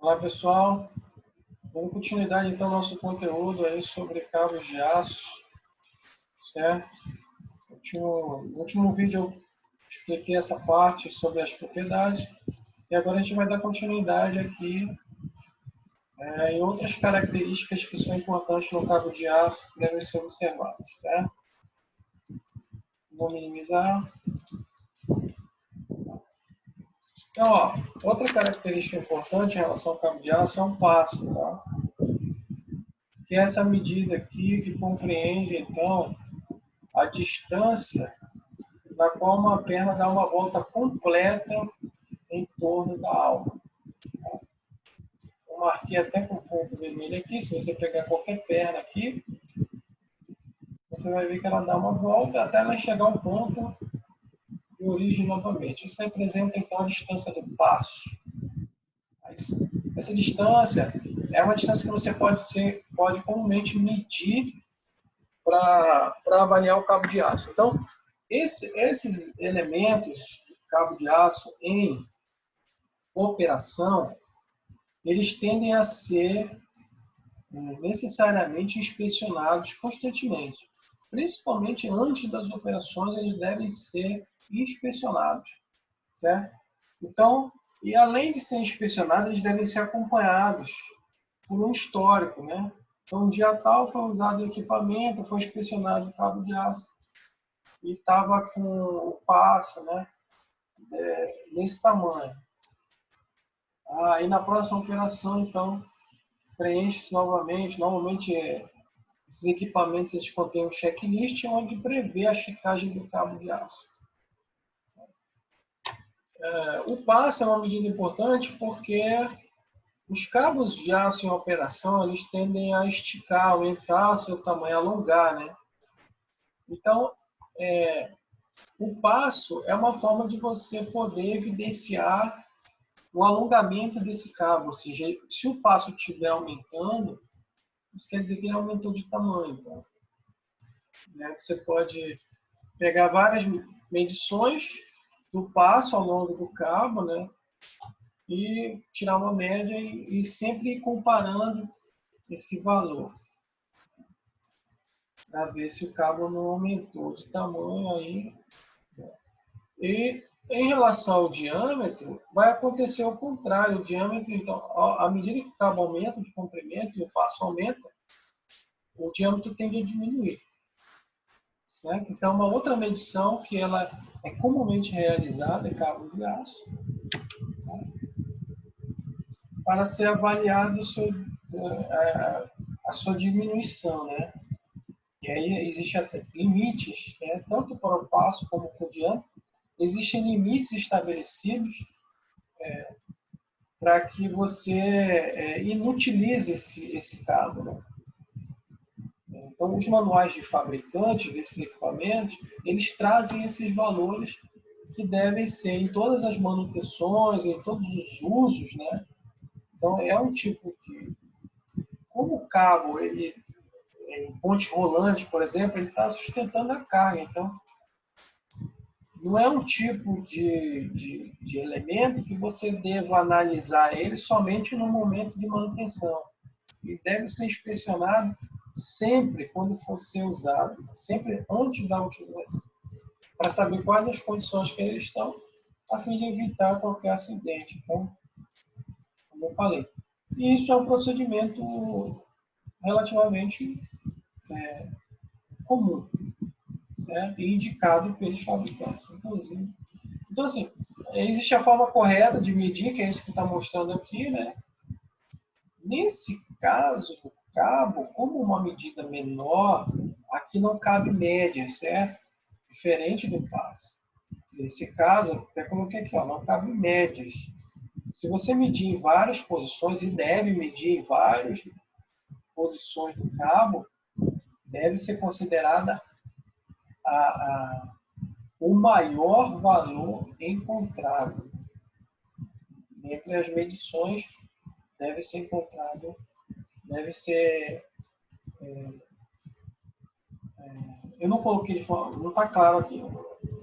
Olá pessoal, dando continuidade então ao nosso conteúdo aí sobre cabos de aço, certo? No último vídeo eu expliquei essa parte sobre as propriedades e agora a gente vai dar continuidade aqui em outras características que são importantes no cabo de aço que devem ser observadas, certo? Vou minimizar. Então, ó, outra característica importante em relação ao cabo de aço é um passo, tá? Que é essa medida aqui que compreende então a distância na qual uma perna dá uma volta completa em torno da alma. Eu marquei até com ponto vermelho aqui. Se você pegar qualquer perna aqui, você vai ver que ela dá uma volta até ela chegar ao ponto de origem novamente. Isso representa então a distância do passo. Essa distância é uma distância que você pode comumente medir para avaliar o cabo de aço. Então, esses elementos, cabo de aço em operação, eles tendem a ser necessariamente inspecionados constantemente. Principalmente antes das operações, eles devem ser inspecionados, certo? Então, e além de ser inspecionados, eles devem ser acompanhados por um histórico, né? Então, um dia tal foi usado o equipamento, foi inspecionado o cabo de aço e estava com o passo, né? Nesse tamanho. Aí na próxima operação, então, preenche novamente. Normalmente, esses equipamentos eles contêm um checklist onde prevê a checagem do cabo de aço. O passo é uma medida importante porque os cabos de aço em operação eles tendem a esticar, aumentar seu tamanho, alongar, né? Então, o passo é uma forma de você poder evidenciar o alongamento desse cabo. Ou seja, se o passo estiver aumentando, isso quer dizer que ele aumentou de tamanho. Então, né? Você pode pegar várias medições do passo ao longo do cabo, né? E tirar uma média e sempre ir comparando esse valor para ver se o cabo não aumentou de tamanho aí. E em relação ao diâmetro, vai acontecer o contrário. O diâmetro, então, à medida que o cabo aumenta de comprimento e o passo aumenta, o diâmetro tende a diminuir. Certo? Então, uma outra medição que ela é comumente realizada em cabo de aço, né, para ser avaliado a sua diminuição, né? E aí existem limites, né? Tanto para o passo como para o diâmetro, existem limites estabelecidos para que você inutilize esse cabo, né? Então, os manuais de fabricantes desses equipamentos, eles trazem esses valores que devem ser em todas as manutenções, em todos os usos, né? Então, é um tipo de... Como o cabo, ele, em ponte rolante, por exemplo, ele está sustentando a carga. Então, não é um tipo de elemento que você deva analisar ele somente no momento de manutenção. Ele deve ser inspecionado sempre quando for ser usado, sempre antes da utilização, para saber quais as condições que eles estão, a fim de evitar qualquer acidente. Então, como eu falei. E isso é um procedimento relativamente comum, certo? E indicado pelos fabricantes, inclusive. Então, assim, existe a forma correta de medir, que é isso que está mostrando aqui, né? Nesse caso do cabo, como uma medida menor, aqui não cabe média, certo? Diferente do passo. Nesse caso, até coloquei aqui, ó, não cabe médias. Se você medir em várias posições, e deve medir em várias posições do cabo, deve ser considerada o maior valor encontrado. Dentre as medições, deve ser encontrado, deve ser... eu não coloquei de forma, não está claro aqui,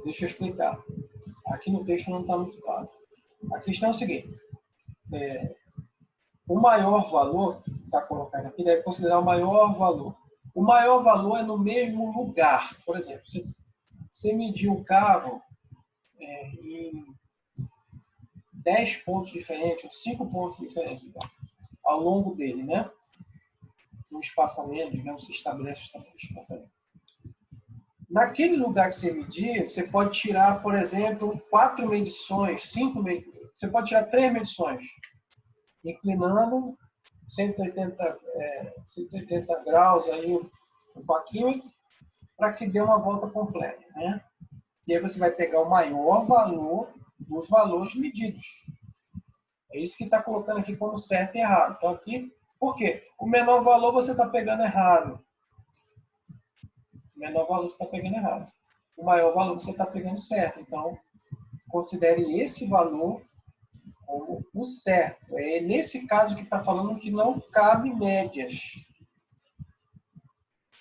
deixa eu explicar. Aqui no texto não está muito claro. A questão é o seguinte, O maior valor, está colocado aqui, deve considerar o maior valor. O maior valor é no mesmo lugar. Por exemplo, você mediu o carro em 10 pontos diferentes, ou 5 pontos diferentes, então, ao longo dele, né? Um espaçamento, digamos, se estabelece um espaçamento. Naquele lugar que você medir, você pode tirar, por exemplo, 4 medições, 5 medições. Você pode tirar 3 medições, inclinando 180 graus aí o paquímetro, para que dê uma volta completa, né? E aí você vai pegar o maior valor dos valores medidos. É isso que está colocando aqui como certo e errado. Então aqui, por quê? O menor valor você está pegando errado. O menor valor você está pegando errado. O maior valor você está pegando certo. Então, considere esse valor como o certo. É nesse caso que está falando que não cabe médias.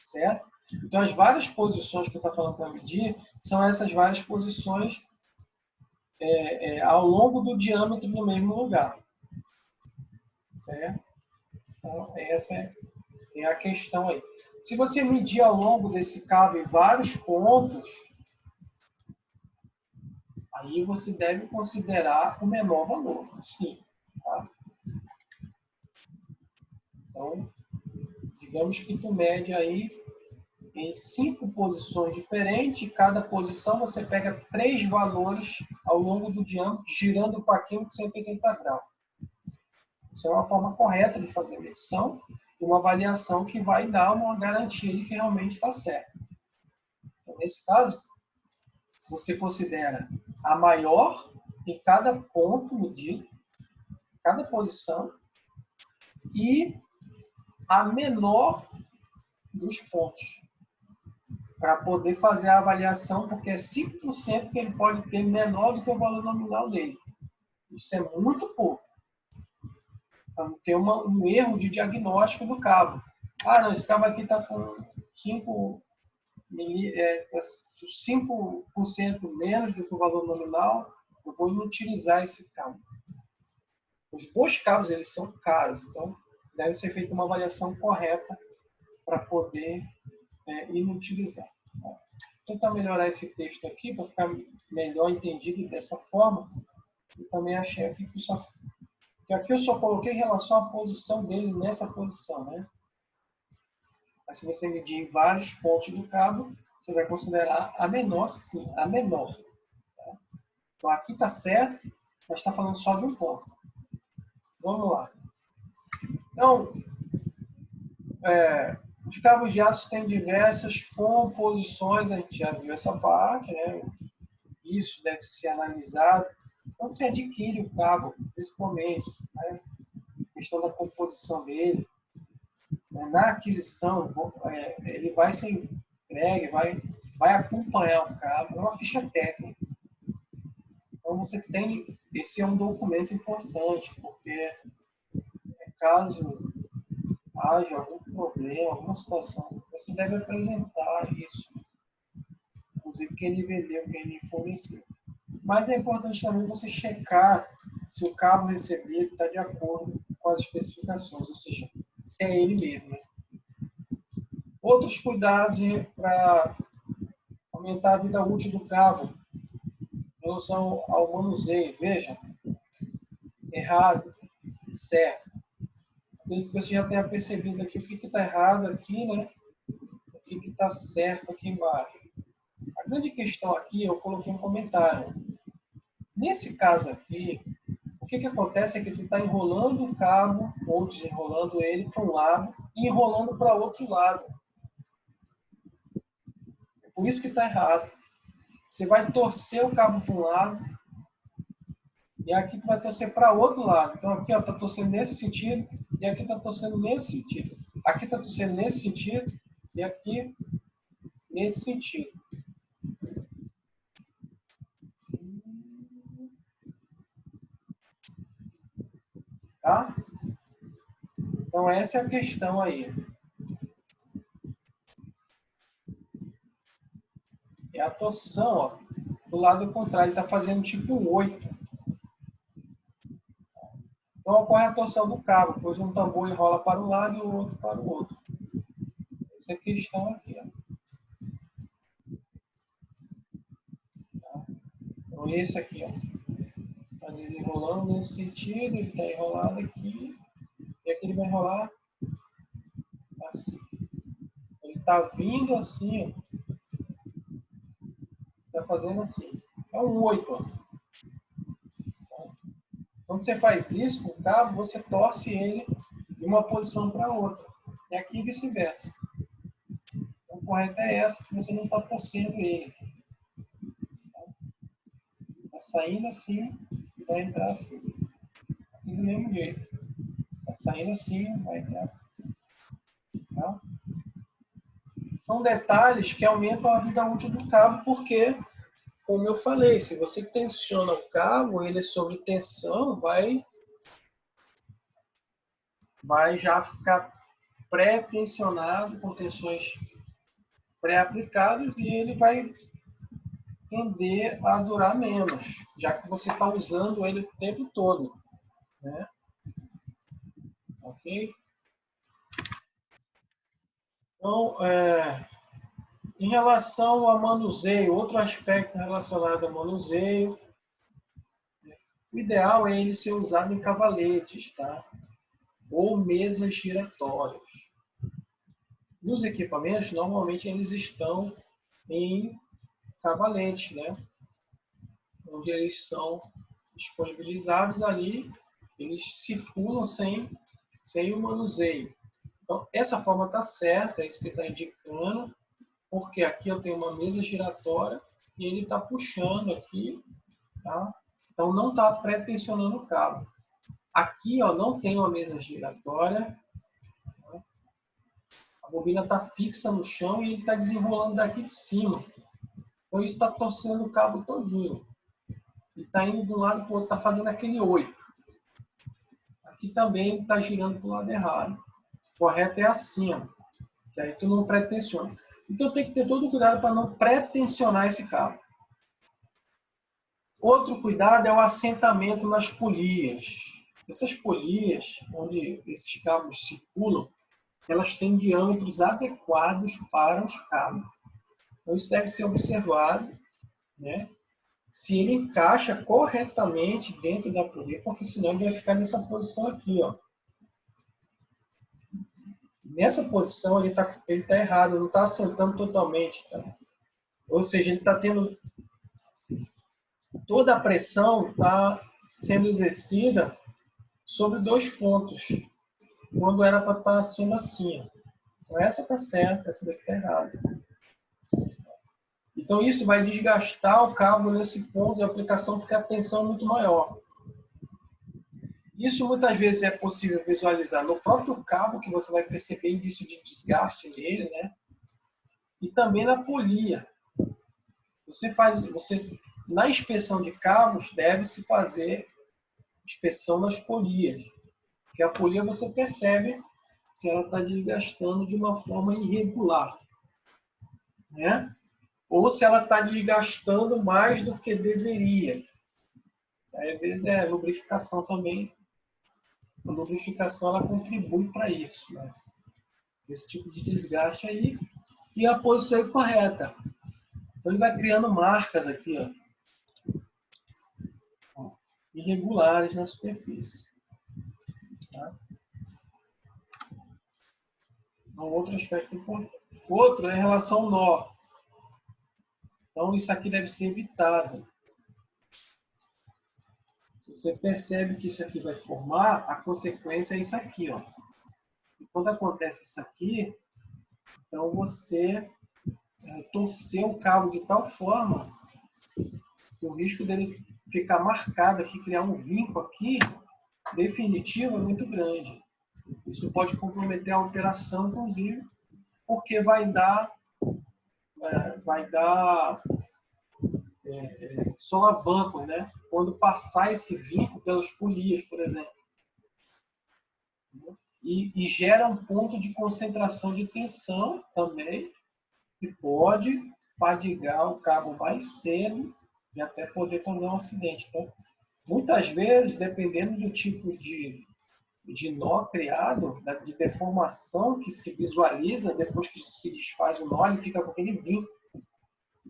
Certo? Então, as várias posições que está falando para medir são essas várias posições ao longo do diâmetro do mesmo lugar. Certo? Então, essa é a questão aí. Se você medir ao longo desse cabo em vários pontos, aí você deve considerar o menor valor. Sim. Tá? Então, digamos que tu mede aí em 5 posições diferentes, cada posição você pega 3 valores ao longo do diâmetro, girando o paquímetro de 180 graus. Isso é uma forma correta de fazer medição e uma avaliação que vai dar uma garantia de que realmente está certo. Então, nesse caso, você considera a maior em cada ponto medido, cada posição, e a menor dos pontos, para poder fazer a avaliação, porque é 5% que ele pode ter menor do que o valor nominal dele. Isso é muito pouco. Para não ter um erro de diagnóstico do cabo. Ah, não, esse cabo aqui está com 5% menos do que o valor nominal, eu vou inutilizar esse cabo. Os dois cabos eles são caros, então deve ser feita uma avaliação correta para poder inutilizar. Vou tentar melhorar esse texto aqui para ficar melhor entendido dessa forma. Eu também achei aqui que aqui eu só coloquei em relação à posição dele nessa posição, né? Mas se você medir em vários pontos do cabo, você vai considerar a menor, sim, a menor. Tá? Então aqui está certo, mas está falando só de um ponto. Vamos lá. Então, os cabos de aço têm diversas composições, a gente já viu essa parte, né? Isso deve ser analisado. Quando você adquire o cabo, principalmente, né? A questão da composição dele, né? Na aquisição, ele vai ser entregue, vai acompanhar o cabo, é uma ficha técnica. Então, você tem, esse é um documento importante, porque caso haja algum problema, alguma situação, você deve apresentar isso, inclusive quem lhe vendeu, quem lhe forneceu. Mas é importante também você checar se o cabo recebido está de acordo com as especificações, ou seja, se é ele mesmo. Né? Outros cuidados para aumentar a vida útil do cabo em relação ao manuseio. Veja, errado, certo. Acredito que você já tenha percebido aqui o que está errado aqui, né? O que está certo aqui embaixo. A grande questão aqui, eu coloquei um comentário. Nesse caso aqui, o que acontece é que tu está enrolando o cabo, ou desenrolando ele para um lado e enrolando para outro lado. É por isso que está errado. Você vai torcer o cabo para um lado e aqui tu vai torcer para outro lado. Então aqui está torcendo nesse sentido e aqui está torcendo nesse sentido. Aqui está torcendo nesse sentido e aqui nesse sentido. Tá? Então essa é a questão aí. É a torção, ó, do lado contrário, ele está fazendo tipo 8. Então ocorre a torção do cabo, pois um tambor enrola para um lado e o outro para o outro. Essa é a questão aqui. Ó. Então esse aqui, ó, está desenrolando nesse sentido, ele está enrolado aqui, e aqui ele vai enrolar assim. Ele está vindo assim, está fazendo assim. É um 8. Ó. Quando você faz isso com o cabo, você torce ele de uma posição para outra. E aqui vice-versa. Então, o correto é essa, que você não está torcendo ele. Está saindo assim e vai entrar assim. Aqui do mesmo jeito. Está saindo assim, vai entrar assim. Tá? São detalhes que aumentam a vida útil do cabo, porque, como eu falei, se você tensiona o cabo, ele sob tensão vai já ficar pré-tensionado, com tensões pré-aplicadas, e ele vai tender a durar menos, já que você está usando ele o tempo todo. Né? Ok? Então, em relação ao manuseio, outro aspecto relacionado ao manuseio, o ideal é ele ser usado em cavaletes, tá? Ou mesas giratórias. Nos equipamentos, normalmente eles estão em cavaletes, né? Onde eles são disponibilizados ali, eles circulam sem o manuseio. Então, essa forma está certa, é isso que está indicando, porque aqui eu tenho uma mesa giratória e ele está puxando aqui, tá? Então não está pré-tensionando o cabo. Aqui, ó, não tem uma mesa giratória, tá? A bobina está fixa no chão e ele está desenrolando daqui de cima. Então isso está torcendo o cabo todinho. Ele está indo de um lado para o outro, está fazendo aquele 8. Aqui também está girando para o lado errado. O correto é assim, ó. Que aí tu não pré-tensiona. Então tem que ter todo o cuidado para não pré-tensionar esse cabo. Outro cuidado é o assentamento nas polias. Essas polias, onde esses cabos circulam, elas têm diâmetros adequados para os cabos. Então isso deve ser observado, né? Se ele encaixa corretamente dentro da polia, porque senão ele vai ficar nessa posição aqui, ó. Nessa posição ele tá errado, não está assentando totalmente, tá? Ou seja, ele está tendo toda a pressão está sendo exercida sobre 2 pontos, quando era para estar sendo assim. Ó. Então essa está certa, essa daqui está errada. Então isso vai desgastar o cabo nesse ponto de aplicação, porque a tensão é muito maior. Isso muitas vezes é possível visualizar no próprio cabo, que você vai perceber indício de desgaste nele, né? E também na polia. Na inspeção de cabos, deve-se fazer inspeção nas polias. Porque a polia você percebe se ela está desgastando de uma forma irregular. Né? Ou se ela está desgastando mais do que deveria. Aí, às vezes é lubrificação também. A lubrificação ela contribui para isso. Né? Esse tipo de desgaste aí. E a posição é correta. Então ele vai criando marcas aqui, ó, irregulares na superfície. Tá? Um outro aspecto importante. Outro é em relação ao nó. Então isso aqui deve ser evitado. Se você percebe que isso aqui vai formar, a consequência é isso aqui, ó. E quando acontece isso aqui, então você torcer o cabo de tal forma que o risco dele ficar marcado aqui, criar um vinco aqui, definitivo, é muito grande. Isso pode comprometer a operação, inclusive, porque vai dar solavancos, né? Quando passar esse vinco pelas polias, por exemplo. E gera um ponto de concentração de tensão também, que pode fadigar o cabo mais cedo e até poder causar um acidente. Então, Muitas vezes, dependendo do tipo de nó criado, de deformação que se visualiza depois que se desfaz o nó, ele fica com aquele vinco.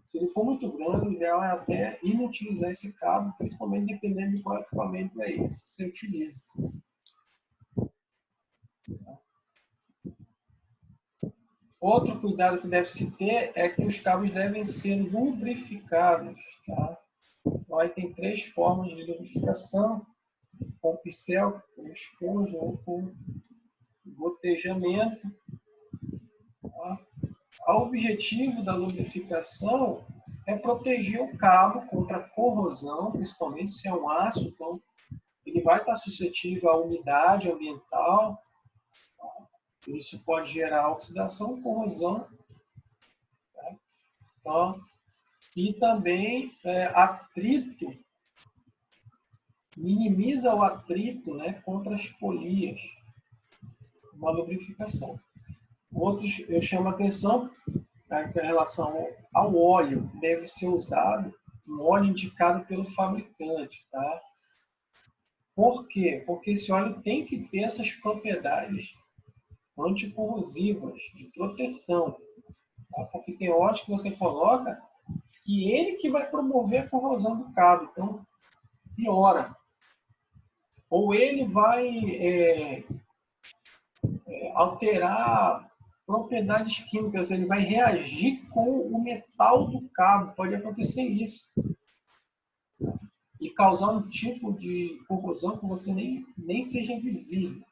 Se ele for muito grande, o ideal é até inutilizar esse cabo, principalmente dependendo de qual equipamento é esse que você utiliza. Outro cuidado que deve se ter é que os cabos devem ser lubrificados. Tá? Então, aí tem 3 formas de lubrificação: com pincel, com esponja ou com gotejamento. Tá? O objetivo da lubrificação é proteger o cabo contra corrosão, principalmente se é um aço, então ele vai estar suscetível à umidade ambiental. Isso pode gerar oxidação, corrosão. Tá? Então, e também atrito, minimiza o atrito, né, contra as polias, uma lubrificação. Outros, eu chamo a atenção em relação ao óleo, deve ser usado um óleo indicado pelo fabricante. Tá? Por quê? Porque esse óleo tem que ter essas propriedades anticorrosivas, de proteção. Tá? Porque tem óleos que você coloca que ele que vai promover a corrosão do cabo, então piora. Ou ele vai alterar propriedades químicas, ele vai reagir com o metal do cabo, pode acontecer isso. E causar um tipo de corrosão que você nem seja visível.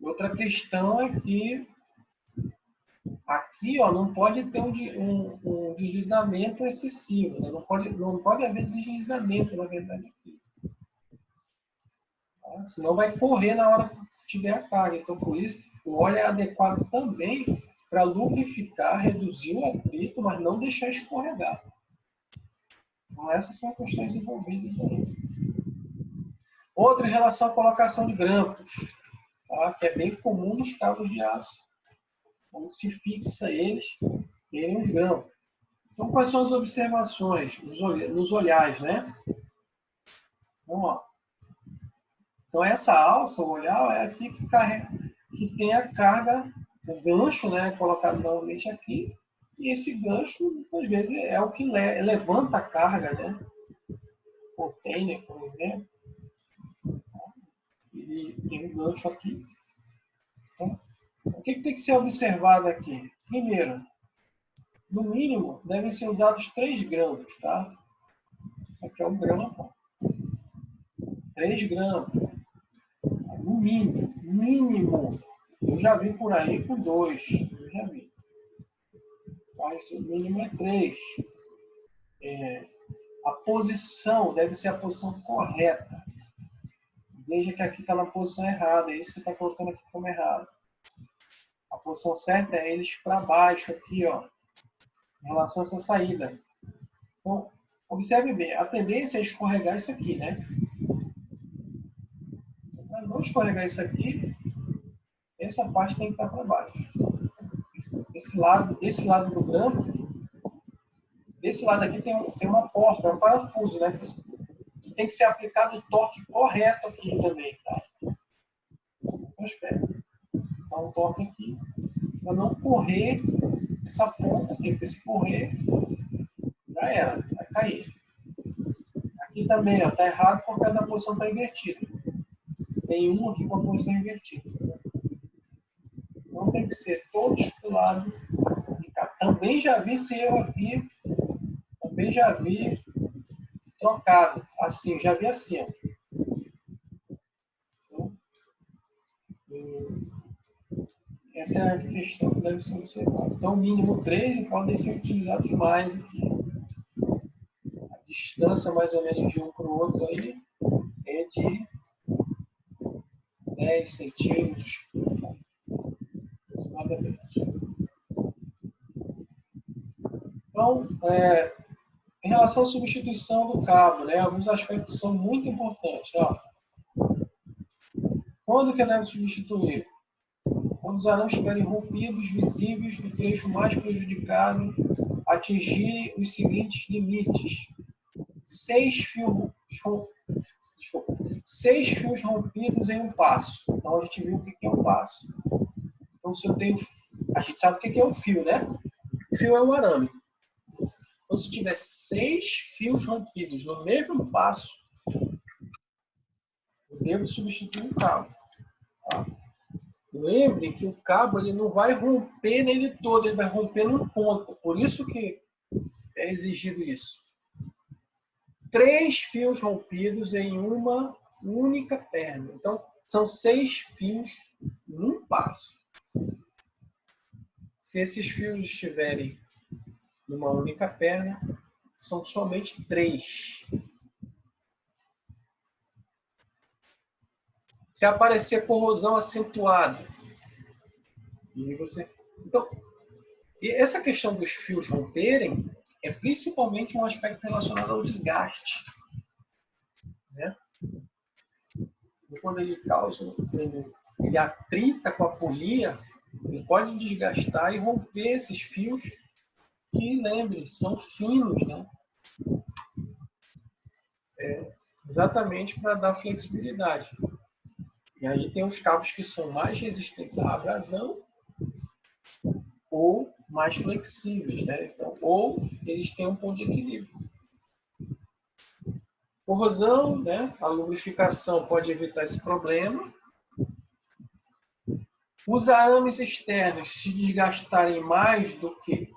Outra questão é que aqui não pode ter um deslizamento excessivo, né? Não pode haver deslizamento, na verdade, aqui. Tá? Senão vai correr na hora que tiver a carga. Então, por isso, o óleo é adequado também para lubrificar, reduzir o atrito, mas não deixar escorregar. Então, essas são as questões envolvidas aí. Outra em relação à colocação de grampos, tá? Que é bem comum nos cabos de aço. Como se fixa eles em uns grampos. Então, quais são as observações nos olhares, né? Vamos lá. Então, essa alça, o olhar, é aqui que tem a carga, o gancho, né? Colocado normalmente aqui. E esse gancho, muitas vezes, é o que levanta a carga, né? Container, por exemplo. E tem um gancho aqui. Então, o que tem que ser observado aqui? Primeiro, no mínimo, devem ser usados 3 grampos, tá? Isso aqui é um grampo. 3 grampos. No mínimo. Eu já vi por aí com 2. Eu já vi. Mas o mínimo é 3. A posição deve ser a posição correta. Veja que aqui está na posição errada. É isso que está colocando aqui como errado. A posição certa é eles para baixo aqui, ó, em relação a essa saída. Então, observe bem. A tendência é escorregar isso aqui, né? Para não escorregar isso aqui, essa parte tem que estar para baixo. Esse lado do grampo, esse lado aqui tem uma porta, um parafuso, né? E tem que ser aplicado o torque correto aqui também, tá? Então, espera. Dá um torque aqui, para não correr essa ponta aqui, porque se correr, já era, vai cair. Aqui também, ó, tá errado porque a posição está invertida. Tem um aqui com a posição invertida. Não tem que ser todos para o lado de cá. Também já vi ser eu aqui, também já vi trocado, assim, já vi assim, ó. Essa é a questão que deve ser observada. Então, mínimo 3 e podem ser utilizados mais aqui. A distância, mais ou menos, de um para o outro aí é de 10 centímetros, aproximadamente. Então, em relação à substituição do cabo, né, alguns aspectos são muito importantes. Ó. Quando que deve substituir? Quando os arames estiverem rompidos, visíveis do trecho mais prejudicado, atingirem os seguintes limites. 6 fios rompidos em um passo. Então, a gente viu o que é um passo. Então, se eu tenho... A gente sabe o que é um fio, né? O fio é um arame. Então, se tiver 6 fios rompidos no mesmo passo, eu devo substituir o cabo. Tá? Lembre que o cabo ele não vai romper nele todo, ele vai romper num ponto. Por isso que é exigido isso. 3 fios rompidos em uma única perna. Então, são 6 fios num passo. Se esses fios estiverem numa única perna, são somente 3. Se aparecer corrosão acentuada, e você... Então, essa questão dos fios romperem é principalmente um aspecto relacionado ao desgaste. Né? Quando ele causa, ele atrita com a polia, ele pode desgastar e romper esses fios que, lembre, são finos, né? Exatamente para dar flexibilidade. E aí tem os cabos que são mais resistentes à abrasão ou mais flexíveis, né? Então, ou eles têm um ponto de equilíbrio. Corrosão, né? A lubrificação pode evitar esse problema. Os arames externos se desgastarem mais do que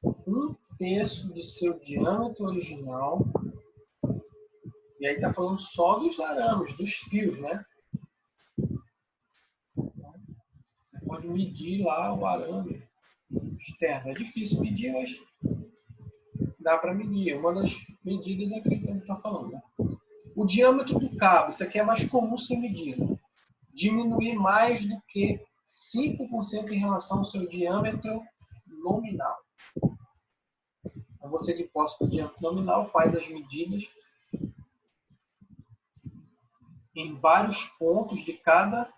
1/3 do seu diâmetro original. E aí está falando só dos arames, dos fios, né? Você pode medir lá o arame externo. É difícil medir, mas dá para medir. Uma das medidas é aquilo que a gente está falando. Né? O diâmetro do cabo, isso aqui é mais comum ser medido. Diminuir mais do que 5% em relação ao seu diâmetro nominal. Então, você, de posse do diâmetro nominal, faz as medidas em vários pontos de cada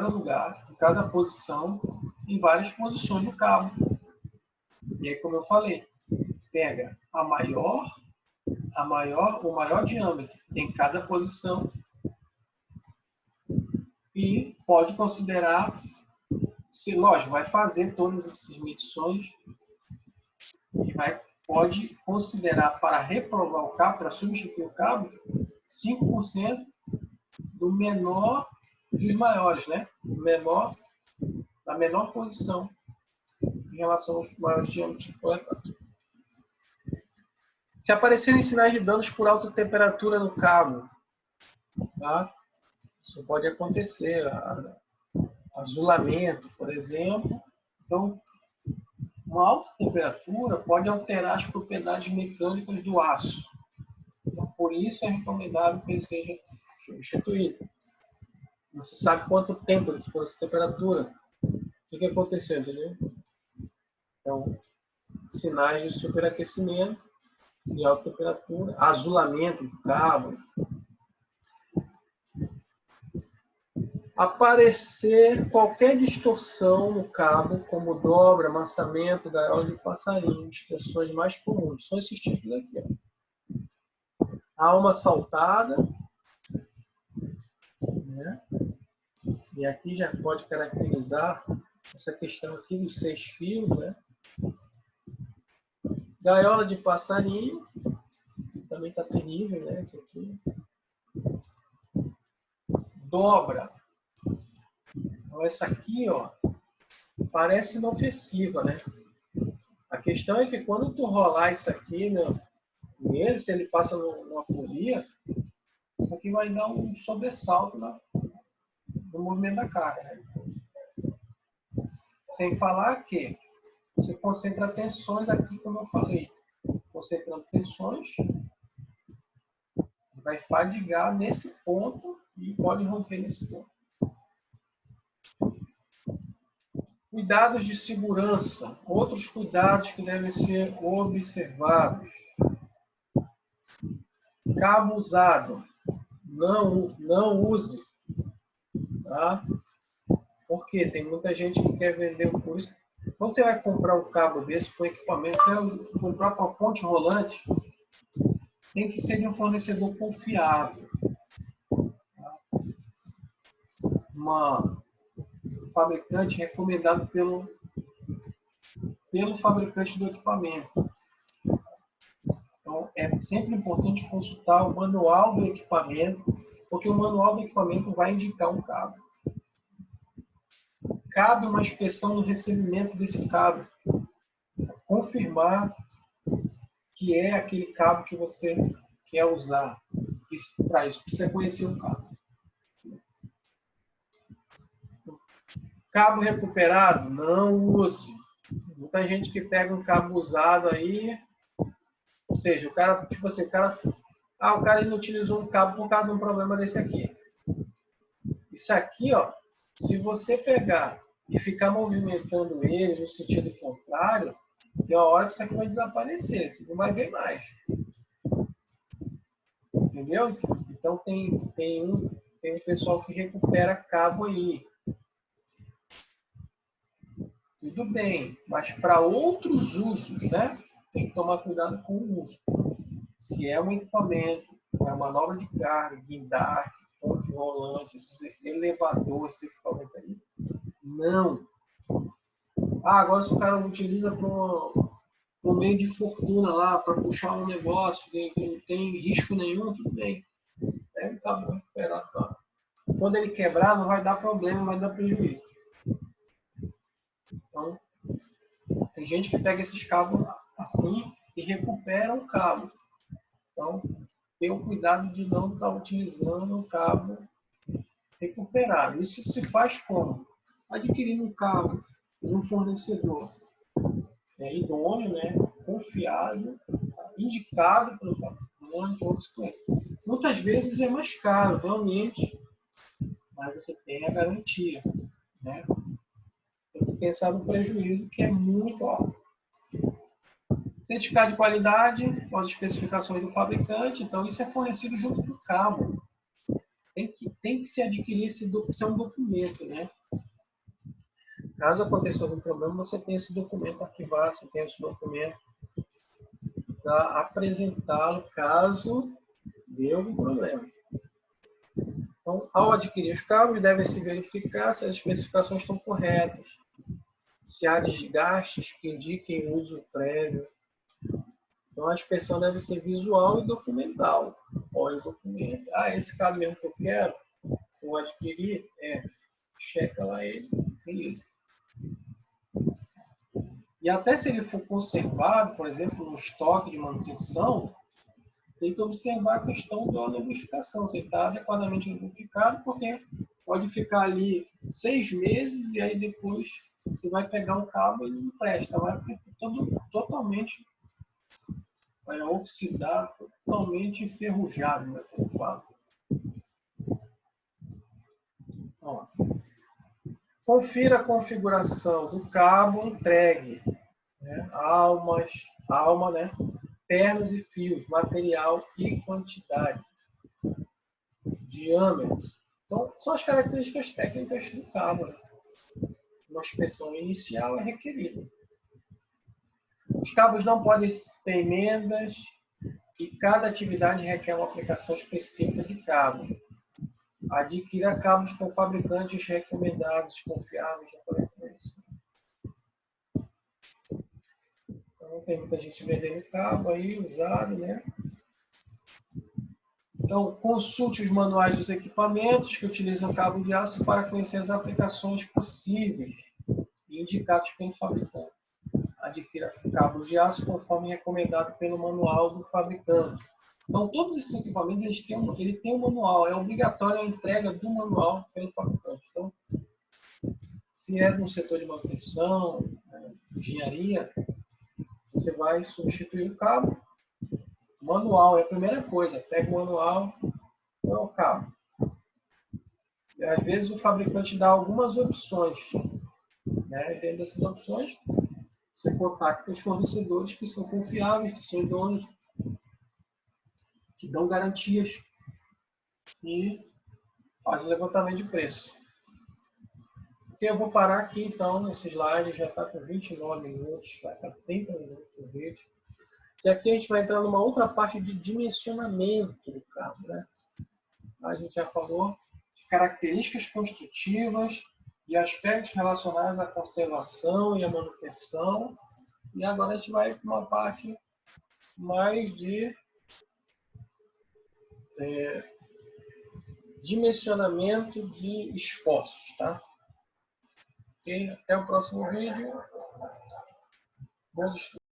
lugar, em cada posição, em várias posições do cabo. E aí, como eu falei, pega o maior diâmetro em cada posição e pode considerar, se lógico, vai fazer todas essas medições e pode considerar para reprovar o cabo, para substituir o cabo, 5% do menor dos maiores, né? Da menor posição em relação aos maiores diâmetros coletados. Se aparecerem sinais de danos por alta temperatura no cabo, tá? Isso pode acontecer. Azulamento, por exemplo. Então, uma alta temperatura pode alterar as propriedades mecânicas do aço. Então, por isso é recomendável que ele seja substituído. Não se sabe quanto tempo ele ficou nessa temperatura. O que aconteceu, entendeu? Então, sinais de superaquecimento, de alta temperatura, azulamento do cabo. Aparecer qualquer distorção no cabo, como dobra, amassamento, gaiola de passarinho, distorções mais comuns. São esses tipos aqui. Ó. Alma saltada. Né? E aqui já pode caracterizar essa questão aqui dos 6 fios. Né? Gaiola de passarinho. Também está terrível, né? Isso aqui. Dobra. Então, essa aqui, ó, parece inofensiva, né? A questão é que quando tu rolar isso aqui, né, nele, se ele passa numa folia, isso aqui vai dar um sobressalto no movimento da carga. Né? Sem falar que você concentra tensões aqui, como eu falei. Concentrando tensões, vai fadigar nesse ponto e pode romper nesse ponto. Cuidados de segurança. Outros cuidados que devem ser observados. Cabo usado. Não use. Tá? Porque tem muita gente que quer vender por isso. Quando você vai comprar um cabo desse com equipamento, você vai comprar com a ponte rolante, tem que ser de um fornecedor confiável. Um fabricante recomendado pelo fabricante do equipamento. Então, é sempre importante consultar o manual do equipamento, porque o manual do equipamento vai indicar um cabo. Cabe uma inspeção no recebimento desse cabo, confirmar que é aquele cabo que você quer usar. Para isso, precisa conhecer o cabo. Cabo recuperado, não use. Muita gente que pega um cabo usado aí, ou seja, o cara, tipo assim, o cara inutilizou um cabo por causa de um problema desse aqui. Isso aqui, ó, se você pegar e ficar movimentando ele no sentido contrário, tem uma hora que isso aqui vai desaparecer, você não vai ver mais. Entendeu? Então tem um pessoal que recupera cabo aí. Tudo bem, mas para outros usos, né? Tem que tomar cuidado com o uso. Se é um equipamento, é uma manobra de carga, guindaste, ponte rolante, esses elevadores, esse equipamento aí, não. Agora se o cara utiliza para um meio de fortuna lá, para puxar um negócio que não tem risco nenhum, tudo bem. Ele está recuperado. Tá? Quando ele quebrar, não vai dar problema, vai dar prejuízo. Então, tem gente que pega esses cabos assim e recupera o cabo. Então, tenha o cuidado de não estar utilizando o cabo recuperado. Isso se faz como? Adquirindo um cabo de um fornecedor idôneo, né? Confiável, indicado pelo fabricante, outros conhecem. Muitas vezes é mais caro, realmente, mas você tem a garantia. Né? Tem que pensar no prejuízo, que é muito alto. Certificado de qualidade, com as especificações do fabricante, então isso é fornecido junto com o cabo. Tem que se adquirir isso é um documento, né? Caso aconteça algum problema, você tem esse documento arquivado, você tem esse documento para apresentá-lo caso dê algum problema. Então, ao adquirir os cabos, devem se verificar se as especificações estão corretas, se há desgastes que indiquem uso prévio. Então, a inspeção deve ser visual e documental. Olha o documento. Esse cabo mesmo que eu quero, vou adquirir, checa lá ele, beleza. E até se ele for conservado, por exemplo, no estoque de manutenção, tem que observar a questão da lubrificação, se ele está adequadamente lubrificado, porque pode ficar ali 6 meses e aí depois você vai pegar um cabo e não presta, vai totalmente vai oxidar, totalmente enferrujado, né, como fala. Ó. Confira a configuração do cabo entregue, né? Alma, né? Pernas e fios, material e quantidade, diâmetro. Então, são as características técnicas do cabo. Né? Uma inspeção inicial é requerida. Os cabos não podem ter emendas e cada atividade requer uma aplicação específica de cabo. Adquira cabos com fabricantes recomendados, confiáveis. Então, tem muita gente vendendo cabo aí, usado, né? Então, consulte os manuais dos equipamentos que utilizam cabo de aço para conhecer as aplicações possíveis e indicados pelo fabricante. Adquira cabos de aço conforme recomendado pelo manual do fabricante. Então, todos esses equipamentos ele tem um manual, é obrigatória a entrega do manual pelo fabricante. Então, se é no setor de manutenção, engenharia, você vai substituir o cabo. Manual é a primeira coisa, pega o manual, põe o cabo. E, às vezes o fabricante dá algumas opções. Né? E dentro dessas opções, você contacta os fornecedores que são confiáveis, que são idôneos, que dão garantias e faz o levantamento de preço. Ok, eu vou parar aqui então nesse slide, já está com 29 minutos, vai para 30 minutos o vídeo. E aqui a gente vai entrar numa outra parte de dimensionamento do carro, né? A gente já falou de características construtivas, de aspectos relacionados à conservação e à manutenção. E agora a gente vai para uma parte mais de dimensionamento de esforços, tá? Ok? Até o próximo vídeo. Bons estudos.